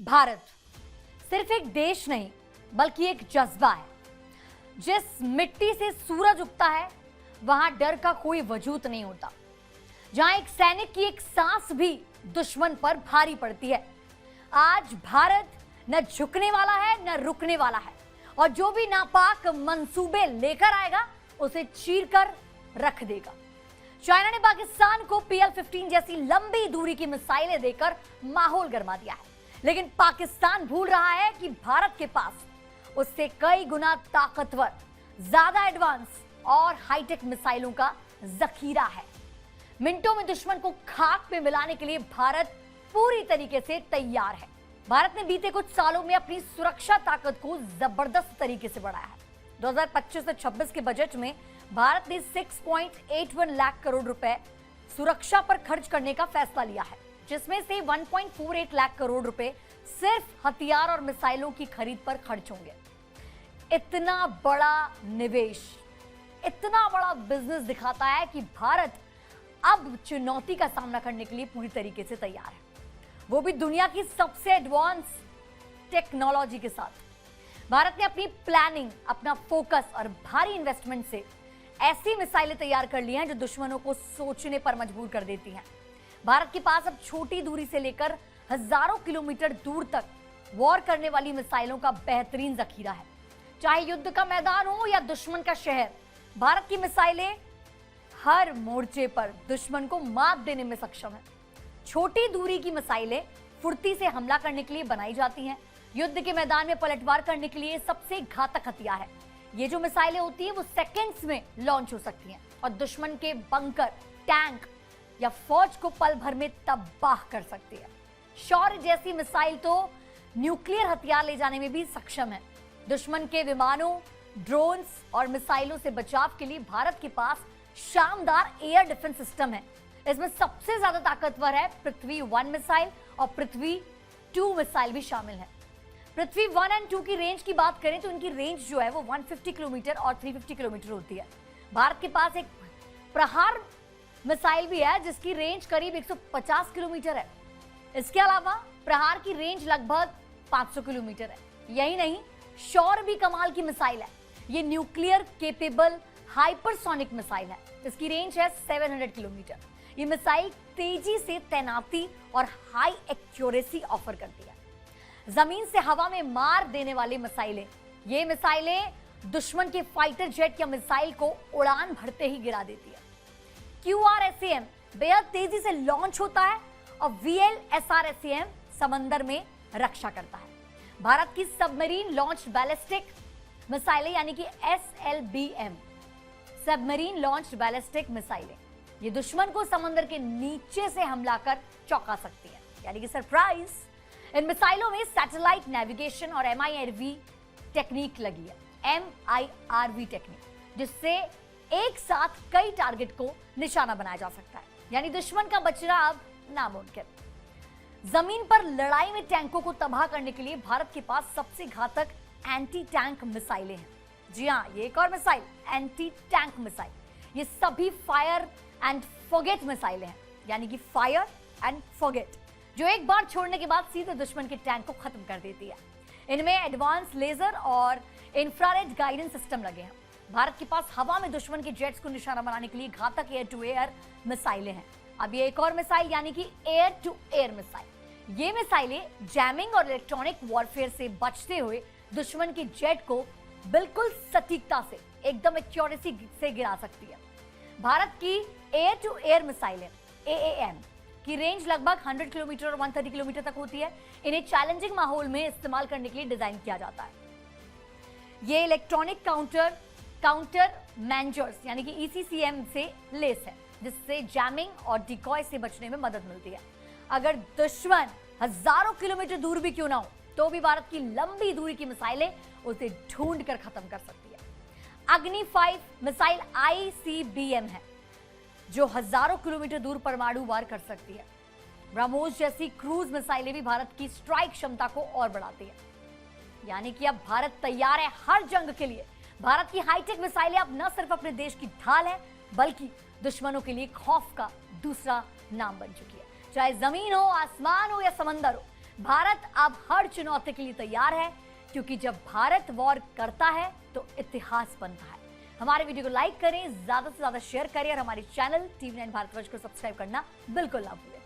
भारत सिर्फ एक देश नहीं बल्कि एक जज्बा है। जिस मिट्टी से सूरज उगता है वहां डर का कोई वजूद नहीं होता। जहां एक सैनिक की एक सांस भी दुश्मन पर भारी पड़ती है। आज भारत न झुकने वाला है न रुकने वाला है और जो भी नापाक मंसूबे लेकर आएगा उसे चीरकर रख देगा। चाइना ने पाकिस्तान को PL-15 जैसी लंबी दूरी की मिसाइलें देकर माहौल गरमा दिया है, लेकिन पाकिस्तान भूल रहा है कि भारत के पास उससे कई गुना ताकतवर, ज्यादा एडवांस और हाईटेक मिसाइलों का जखीरा है। मिनटों में दुश्मन को खाक में मिलाने के लिए भारत पूरी तरीके से तैयार है। भारत ने बीते कुछ सालों में अपनी सुरक्षा ताकत को जबरदस्त तरीके से बढ़ाया है। 2025 से 26 के बजट में भारत ने 6.81 लाख करोड़ रुपए सुरक्षा पर खर्च करने का फैसला लिया है, जिसमें से 1.48 लाख करोड़ रुपए सिर्फ हथियार और मिसाइलों की खरीद पर खर्च होंगे। इतना बड़ा निवेश, इतना बड़ा बिजनेस दिखाता है कि भारत अब चुनौती का सामना करने के लिए पूरी तरीके से तैयार है, वो भी दुनिया की सबसे एडवांस टेक्नोलॉजी के साथ। भारत ने अपनी प्लानिंग, अपना फोकस और भारी इन्वेस्टमेंट से ऐसी मिसाइलें तैयार कर ली हैं जो दुश्मनों को सोचने पर मजबूर कर देती हैं। भारत के पास अब छोटी दूरी से लेकर हजारों किलोमीटर दूर तक वॉर करने वाली मिसाइलों का बेहतरीन जखीरा है। चाहे युद्ध का मैदान हो या दुश्मन का शहर, भारत की मिसाइलें हर मोर्चे पर दुश्मन को मात देने में सक्षम है। छोटी दूरी की मिसाइलें फुर्ती से हमला करने के लिए बनाई जाती हैं। युद्ध के मैदान में पलटवार करने के लिए सबसे घातक हथियार है। ये जो मिसाइलें होती हैं वो सेकंड्स में लॉन्च हो सकती हैं और दुश्मन के बंकर, टैंक या फौज को पल भर में तबाह कर सकती है। शौर्य जैसी मिसाइल तो न्यूक्लियर हथियार ले जाने में भी सक्षम है। दुश्मन के विमानों, ड्रोन्स और मिसाइलों से बचाव के लिए भारत के पास शानदार एयर डिफेंस सिस्टम है। इसमें सबसे ज्यादा ताकतवर है पृथ्वी 1 मिसाइल और पृथ्वी 2 मिसाइल भी शामिल है। पृथ्वी 1 और 2 की रेंज की बात करें तो इनकी रेंज जो है वो 150 किलोमीटर और 350 किलोमीटर होती है। भारत के पास एक प्रहार मिसाइल भी है जिसकी रेंज करीब 150 किलोमीटर है। इसके अलावा प्रहार की रेंज लगभग 500 किलोमीटर है। यही नहीं, शौर्य भी कमाल की मिसाइल है। ये न्यूक्लियर केपेबल हाइपरसोनिक मिसाइल है। इसकी रेंज है 700 किलोमीटर। ये मिसाइल तेजी से तैनाती और हाई एक्यूरेसी ऑफर करती है। जमीन से हवा में मार देने वाली मिसाइलें, ये मिसाइलें दुश्मन के फाइटर जेट या मिसाइल को उड़ान भरते ही गिरा देती है। QRSAM बेहद तेजी से लॉन्च होता है और VLSRSAM समंदर में रक्षा करता है। भारत की सबमरीन लॉन्च बैलिस्टिक मिसाइलें यानी कि SLBM, सबमरीन लॉन्च बैलिस्टिक मिसाइलें, ये दुश्मन को समंदर के नीचे से हमला कर चौंका सकती है, यानी कि सरप्राइज। इन मिसाइलों में सैटेलाइट नेविगेशन और MIRV टेक्निक लगी है। MIRV टेक्निक, जिससे एक साथ कई टारगेट को निशाना बनाया जा सकता है, यानी दुश्मन का बचना अब नामुमकिन। जमीन पर लड़ाई में टैंकों को तबाह करने के लिए भारत के पास सबसे घातक एंटी टैंक मिसाइलें हैं। जी हाँ, ये एक और मिसाइल, एंटी टैंक मिसाइल। ये सभी फायर एंड फॉरगेट मिसाइलें हैं, यानी कि फायर एंड फॉरगेट, जो एक बार छोड़ने के बाद सीधे दुश्मन के टैंक को खत्म कर देती है। इनमें एडवांस लेजर और इंफ्रारेड गाइडेंस सिस्टम लगे हैं। भारत के पास हवा में दुश्मन के जेट्स को निशाना बनाने के लिए घातक एयर टू एयर मिसाइलें हैं। अब ये एक और मिसाइल यानी कि एयर टू एयर मिसाइल। ये मिसाइलें जैमिंग और इलेक्ट्रॉनिक वॉरफेयर से बचते हुए दुश्मन के जेट को बिल्कुल सटीकता से, एकदम एक्यूरेसी से गिरा सकती है। भारत की एयर टू एयर मिसाइलें AAM की रेंज लगभग 100 किलोमीटर और 130 किलोमीटर तक होती है। इन्हें चैलेंजिंग माहौल में इस्तेमाल करने के लिए डिजाइन किया जाता है। ये इलेक्ट्रॉनिक काउंटर मैनेजर्स यानी कि ECCM से लेस है, जिससे जैमिंग और डिकॉय से बचने में मदद मिलती है। अगर दुश्मन हजारों किलोमीटर दूर भी क्यों ना हो तो भी भारत की लंबी दूरी की मिसाइलें उसे ढूंढ कर खत्म कर सकती है। अग्नि 5 मिसाइल ICBM है जो हजारों किलोमीटर दूर परमाणु वार कर सकती है। ब्रह्मोस जैसी क्रूज मिसाइलें भी भारत की स्ट्राइक क्षमता को और बढ़ाती है, यानी कि अब भारत तैयार है हर जंग के लिए। भारत की हाईटेक मिसाइलें अब न सिर्फ अपने देश की ढाल है बल्कि दुश्मनों के लिए खौफ का दूसरा नाम बन चुकी है। चाहे जमीन हो, आसमान हो या समंदर हो, भारत अब हर चुनौती के लिए तैयार है, क्योंकि जब भारत वॉर करता है तो इतिहास बनता है। हमारे वीडियो को लाइक करें, ज्यादा से ज्यादा शेयर करें और हमारे चैनल TV9 भारतवर्ष को सब्सक्राइब करना बिल्कुल ना भूलें।